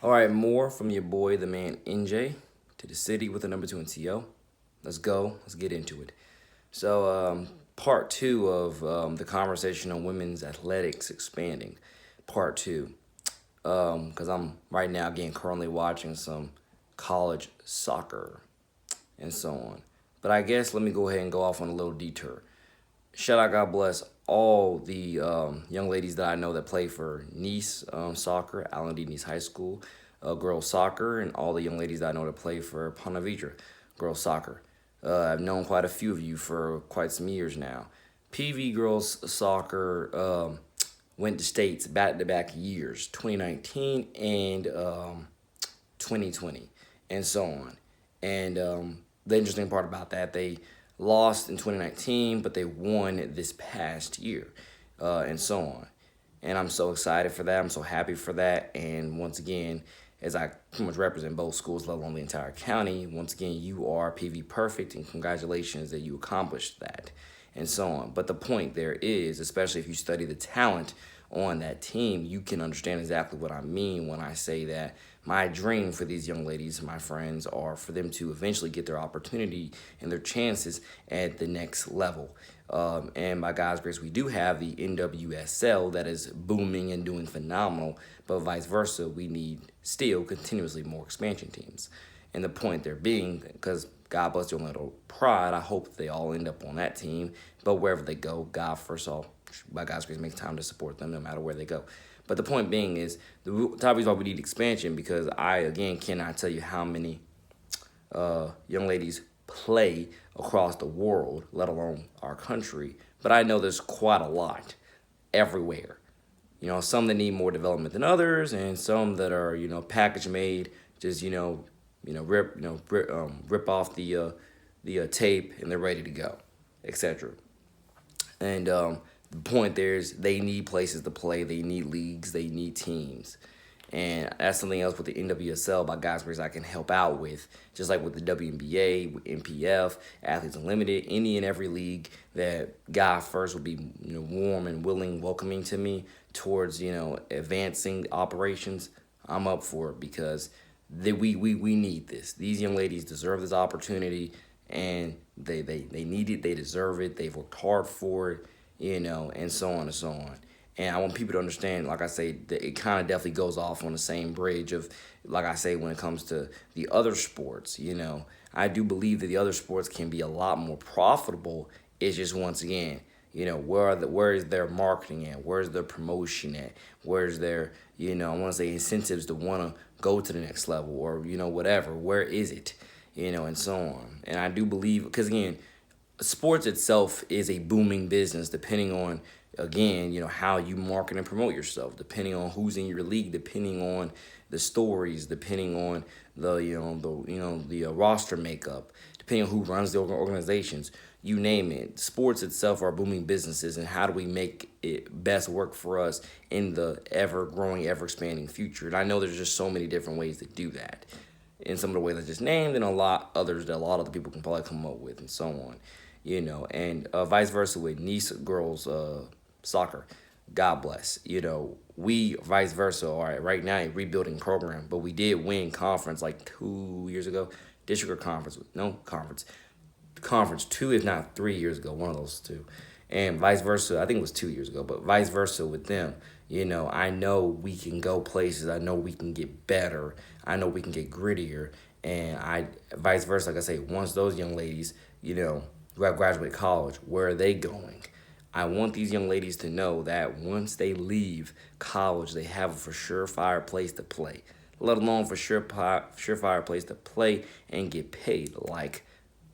All right, more from your boy, the man NJ, to the city with the number 2 in TO. Let's go. Let's get into it. Part two of the conversation on women's athletics expanding. Part two. Because I'm right now, again, currently watching some college soccer and so on. But I guess let me go ahead and go off on a little detour. Shout out, God bless all the young ladies that I know that play for Nice soccer, Allen D. Nice High School, girls soccer, and all the young ladies that I know that play for Ponte Vedra girls soccer. I've known quite a few of you for quite some years now. PV girls soccer went to states back-to-back years, 2019 and 2020, and so on. And the interesting part about that, they lost in 2019, but they won this past year, and so on. And I'm so excited for that. I'm so happy for that. And once again, as I pretty much represent both schools, let alone the entire county, once again, you are PV perfect, and congratulations that you accomplished that, and so on. But the point there is, especially if you study the talent on that team, you can understand exactly what I mean when I say that my dream for these young ladies, my friends, are for them to eventually get their opportunity and their chances at the next level. And by God's grace, we do have the NWSL that is booming and doing phenomenal, but vice versa, we need still continuously more expansion teams. And the point there being, because God bless your little pride, I hope they all end up on that team. But wherever they go, God first of all, by God's grace, makes time to support them no matter where they go. But the point being is, the top reason why we need expansion, because I, again, cannot tell you how many young ladies play across the world, let alone our country. But I know there's quite a lot everywhere. Some that need more development than others, and some that are, package made, just, rip off the tape and they're ready to go, etc. And the point there is they need places to play, they need leagues, they need teams. And that's something else with the NWSL, by God's grace, I can help out with. Just like with the WNBA, with NPF, Athletes Unlimited, any and every league that God first would be warm and willing, welcoming to me towards advancing operations. I'm up for it, because we need this. These young ladies deserve this opportunity, and they need it, they deserve it, they've worked hard for it, and so on and so on. And I want people to understand, like I say, that it kind of definitely goes off on the same bridge of, like I say, when it comes to the other sports. I do believe that the other sports can be a lot more profitable. It's just, once again, where is their marketing at? Where's their promotion at? Where's their, I want to say, incentives to want to go to the next level, or, whatever. Where is it? And so on. And I do believe, because again, sports itself is a booming business, depending on, again, how you market and promote yourself, depending on who's in your league, depending on the stories, depending on the roster makeup, depending on who runs the organizations, you name it. Sports itself are booming businesses, and how do we make it best work for us in the ever-growing, ever-expanding future? And I know there's just so many different ways to do that, in some of the ways I just named, and a lot others that a lot of the people can probably come up with, and so on. And vice versa with Nice girls soccer. God bless. We vice versa. All right, right now a rebuilding program, but we did win conference like 2 years ago. District or conference? No, conference. Conference 2, if not 3 years ago, one of those two. And vice versa. I think it was 2 years ago, but vice versa with them. I know we can go places. I know we can get better. I know we can get grittier. And vice versa, like I say, once those young ladies, who have graduated college, where are they going? I want these young ladies to know that once they leave college, they have a for surefire place to play, let alone for surefire place to play and get paid like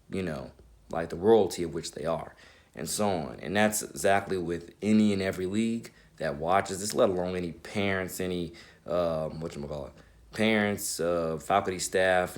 the royalty of which they are, and so on. And that's exactly with any and every league that watches this, let alone any parents, any parents, faculty, staff,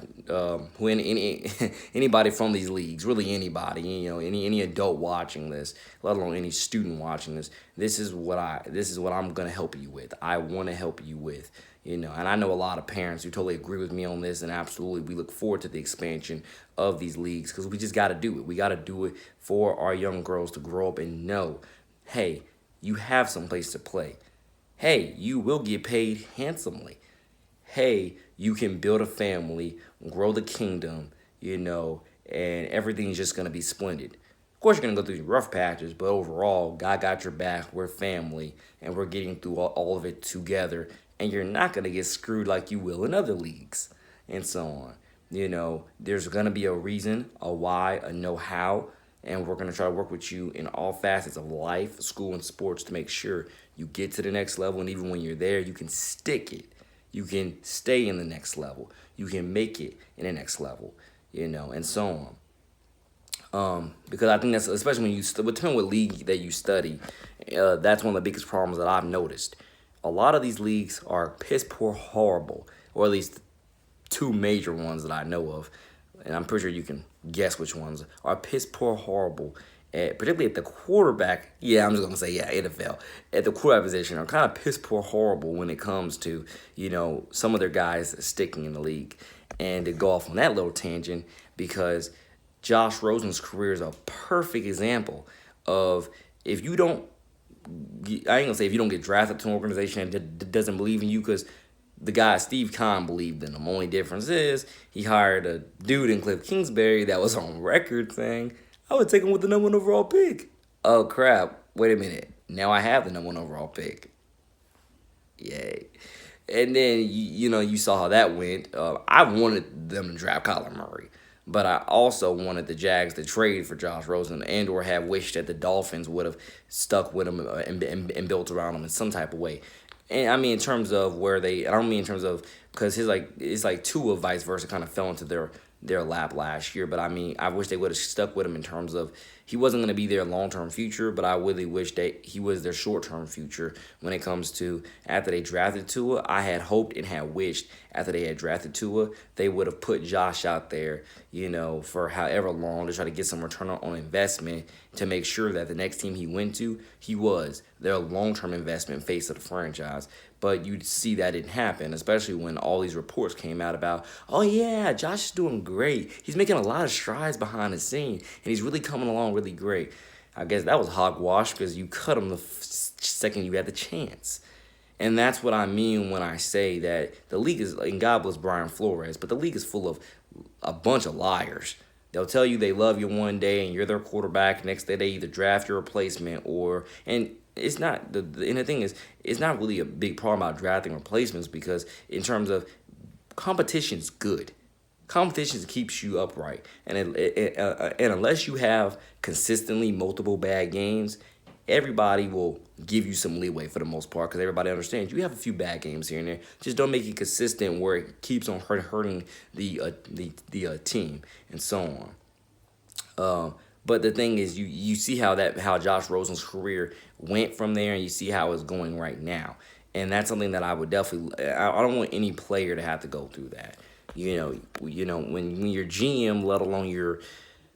anybody from these leagues, really anybody, any adult watching this, let alone any student watching this. This is what I'm gonna help you with. I want to help you with, and I know a lot of parents who totally agree with me on this, and absolutely we look forward to the expansion of these leagues, because we just got to do it. We got to do it for our young girls to grow up and know, hey, you have some place to play. Hey, you will get paid handsomely. hey, you can build a family, grow the kingdom, and everything's just gonna be splendid. Of course, you're gonna go through rough patches, but overall, God got your back. We're family, and we're getting through all of it together. And you're not gonna get screwed like you will in other leagues, and so on. There's gonna be a reason, a why, a know-how, and we're gonna try to work with you in all facets of life, school, and sports to make sure you get to the next level. And even when you're there, you can stick it. You can stay in the next level. You can make it in the next level, and so on. Because I think that's, especially when depending what league that you study, that's one of the biggest problems that I've noticed. A lot of these leagues are piss poor horrible, or at least two major ones that I know of, and I'm pretty sure you can guess which ones are piss poor horrible. Particularly at the quarterback, I'm just gonna say NFL at the quarterback position are kind of piss poor horrible when it comes to some of their guys sticking in the league. And to go off on that little tangent, because Josh Rosen's career is a perfect example of, if you don't, I ain't gonna say if you don't get drafted to an organization that doesn't believe in you, because the guy Steve Kahn believed in him. Only difference is he hired a dude in Cliff Kingsbury that was on record saying, I would take him with the #1 overall pick. Oh crap, wait a minute. Now I have the #1 overall pick. Yay. And then, you saw how that went. I wanted them to draft Kyler Murray. But I also wanted the Jags to trade for Josh Rosen, and or have wished that the Dolphins would have stuck with him and built around him in some type of way. And I mean, in terms of I don't mean in terms of, because it's like Tua vice versa kind of fell into their lap last year. But I mean, I wish they would have stuck with him in terms of, he wasn't going to be their long-term future, but I really wish that he was their short-term future when it comes to, after they drafted Tua. I had hoped and had wished after they had drafted Tua, they would have put Josh out there, for however long, to try to get some return on investment, to make sure that the next team he went to, he was their long-term investment face of the franchise. But you'd see that didn't happen, especially when all these reports came out about, oh yeah, Josh is doing great. He's making a lot of strides behind the scene, and he's really coming along really great. I guess that was hogwash, because you cut him the second you had the chance. And that's what I mean when I say that the league is, and God bless Brian Flores, but the league is full of a bunch of liars. They'll tell you they love you one day and you're their quarterback. Next day they either draft your replacement and it's not, and the thing is, it's not really a big problem about drafting replacements, because in terms of competition's good. Competition keeps you upright. And unless you have consistently multiple bad games, everybody will give you some leeway for the most part, because everybody understands you have a few bad games here and there. Just don't make it consistent where it keeps on hurting the team and so on. But the thing is, you see how Josh Rosen's career went from there, and you see how it's going right now. And that's something that I would definitely, I don't want any player to have to go through that. When your GM, let alone your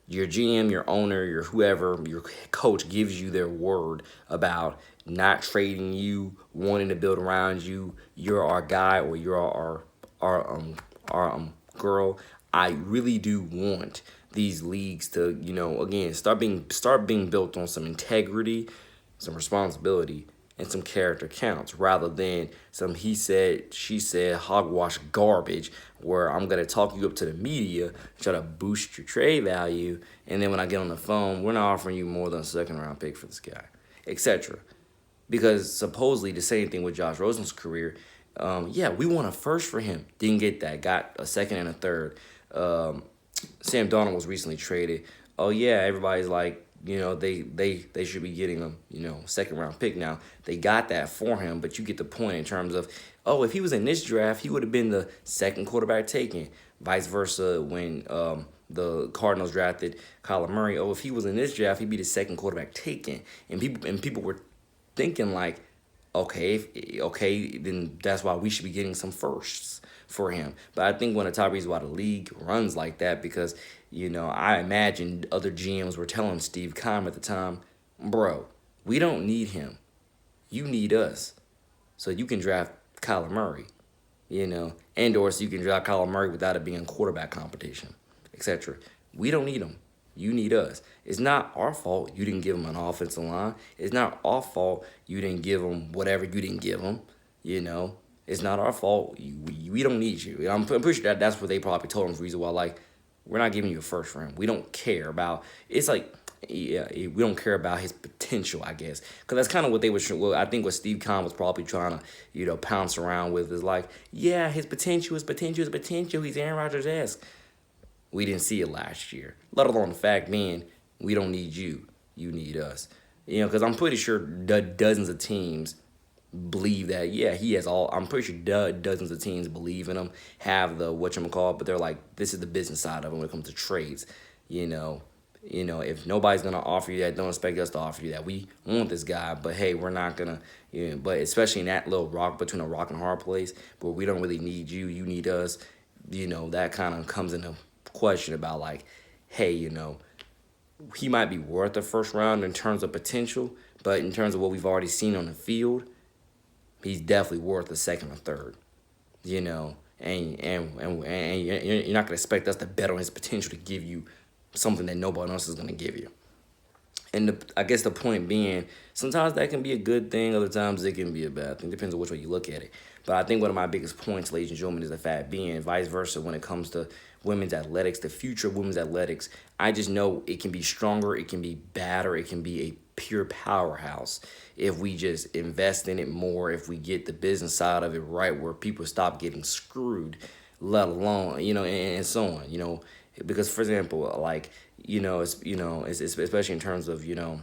GM, your owner, your whoever, your coach gives you their word about not trading you, wanting to build around you, you're our guy, or you're our girl. I really do want these leagues to, again, start being built on some integrity, some responsibility, and some character counts, rather than some he said, she said, hogwash garbage where I'm going to talk you up to the media, try to boost your trade value, and then when I get on the phone, we're not offering you more than a second-round pick for this guy, etc. Because supposedly the same thing with Josh Rosen's career. We want a first for him. Didn't get that. Got a second and a third. Sam Darnold was recently traded. Oh, yeah, everybody's like, they should be getting a, second-round pick now. They got that for him, but you get the point in terms of, if he was in this draft, he would have been the second quarterback taken. Vice versa, when the Cardinals drafted Kyler Murray, if he was in this draft, he'd be the second quarterback taken. And people were thinking like, okay, then that's why we should be getting some firsts for him. But I think one of the top reasons why the league runs like that, because, I imagine other GMs were telling Steve Keim at the time, bro, we don't need him. You need us. So you can draft Kyler Murray, and or so you can draft Kyler Murray without it being quarterback competition, etc. We don't need him. You need us. It's not our fault you didn't give him an offensive line. It's not our fault you didn't give him whatever you didn't give him, It's not our fault we don't need you. I'm pretty sure that's what they probably told him. The reason why, like, we're not giving you a first round. We don't care about. It's like, yeah, we don't care about his potential, I guess, because that's kind of what they were. Well, I think what Steve Kahn was probably trying to, pounce around with is like, yeah, his potential is potential is potential. He's Aaron Rodgers-esque. We didn't see it last year. Let alone the fact being, we don't need you. You need us. Because I'm pretty sure dozens of teams believe that, yeah, he has all. I'm pretty sure dozens of teams believe in him, have the whatchamacallit, but they're like, this is the business side of it when it comes to trades. If nobody's gonna offer you that, don't expect us to offer you that. We want this guy, but hey, we're not gonna. But especially in that little between a rock and hard place, where we don't really need you, you need us. That kind of comes into question about like, hey, he might be worth the first round in terms of potential, but in terms of what we've already seen on the field, he's definitely worth a second or third. And you're not gonna expect us to bet on his potential to give you something that nobody else is gonna give you. And I guess the point being, sometimes that can be a good thing, other times it can be a bad thing. Depends on which way you look at it. But I think one of my biggest points, ladies and gentlemen, is the fact being vice versa when it comes to women's athletics, the future of women's athletics. I just know it can be stronger, it can be badder, it can be a pure powerhouse if we just invest in it more, if we get the business side of it right, where people stop getting screwed, let alone, and so on, because for example, like, it's especially in terms of, actually,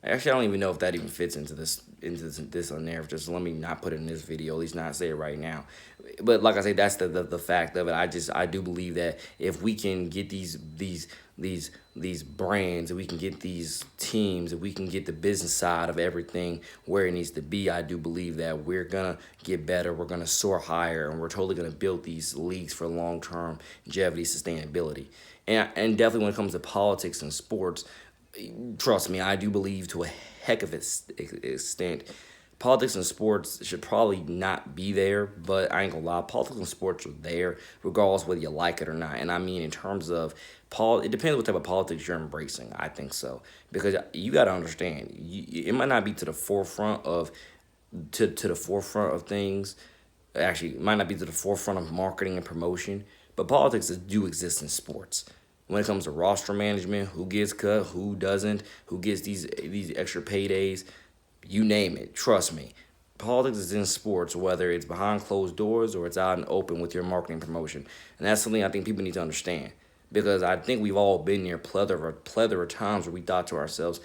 I don't even know if that even fits into this narrative. Just let me not put it in this video, at least not say it right now. But like I say, that's the fact of it. I do believe that if we can get these brands, if we can get these teams, if we can get the business side of everything where it needs to be, I do believe that we're gonna get better, we're gonna soar higher, and we're totally gonna build these leagues for long-term longevity, sustainability. And definitely when it comes to politics and sports, trust me, I do believe to a heck of an extent, politics and sports should probably not be there, but I ain't gonna lie, politics and sports are there regardless whether you like it or not. And I mean, in terms of it depends what type of politics you're embracing. I think so, because you got to understand, it might not be to the forefront of the forefront of things. Actually, it might not be to the forefront of marketing and promotion, but politics do exist in sports. When it comes to roster management, who gets cut, who doesn't, who gets these extra paydays, you name it. Trust me, politics is in sports, whether it's behind closed doors or it's out and open with your marketing promotion. And that's something I think people need to understand, because I think we've all been there plethora of times where we thought to ourselves,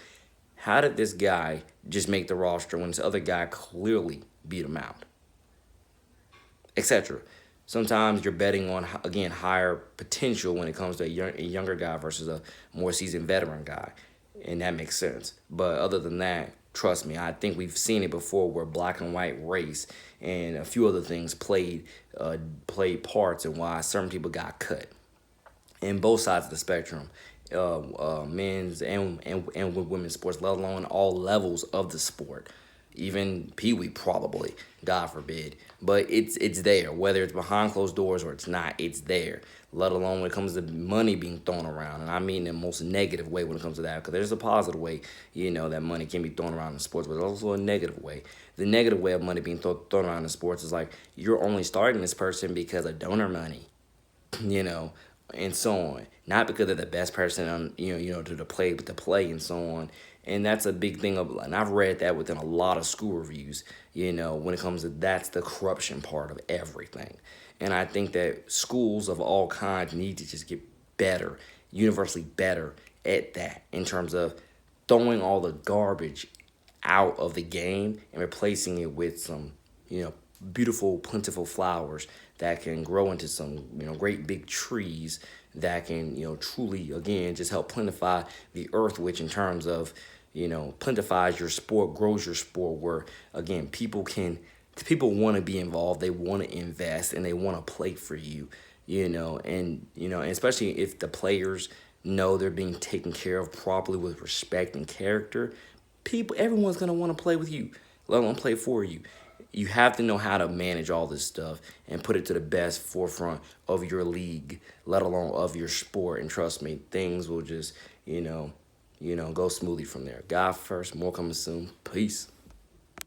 how did this guy just make the roster when this other guy clearly beat him out, etc. Sometimes you're betting on, again, higher potential when it comes to a younger guy versus a more seasoned veteran guy, and that makes sense. But other than that, trust me, I think we've seen it before where black and white race and a few other things played parts in why certain people got cut. In both sides of the spectrum, men's and women's sports, let alone all levels of the sport. Even Pee-wee probably, God forbid. But it's there, whether it's behind closed doors or it's not, it's there. Let alone when it comes to money being thrown around. And I mean in the most negative way when it comes to that. Because there's a positive way, that money can be thrown around in sports, but there's also a negative way. The negative way of money being thrown around in sports is like, you're only starting this person because of donor money, and so on. Not because they're the best person on, to play and so on. And that's a big thing and I've read that within a lot of school reviews, when it comes to that's the corruption part of everything. And I think that schools of all kinds need to just get better, universally better at that, in terms of throwing all the garbage out of the game and replacing it with some, beautiful, plentiful flowers that can grow into some, great big trees that can, truly, again, just help plentify the earth, which in terms of, plentifies your sport, grows your sport, where, again, people want to be involved, they want to invest, and they want to play for you, and especially if the players know they're being taken care of properly with respect and character, everyone's going to want to play with you, let alone play for you. You have to know how to manage all this stuff and put it to the best forefront of your league, let alone of your sport. And trust me, things will just, go smoothly from there. God first, more coming soon. Peace.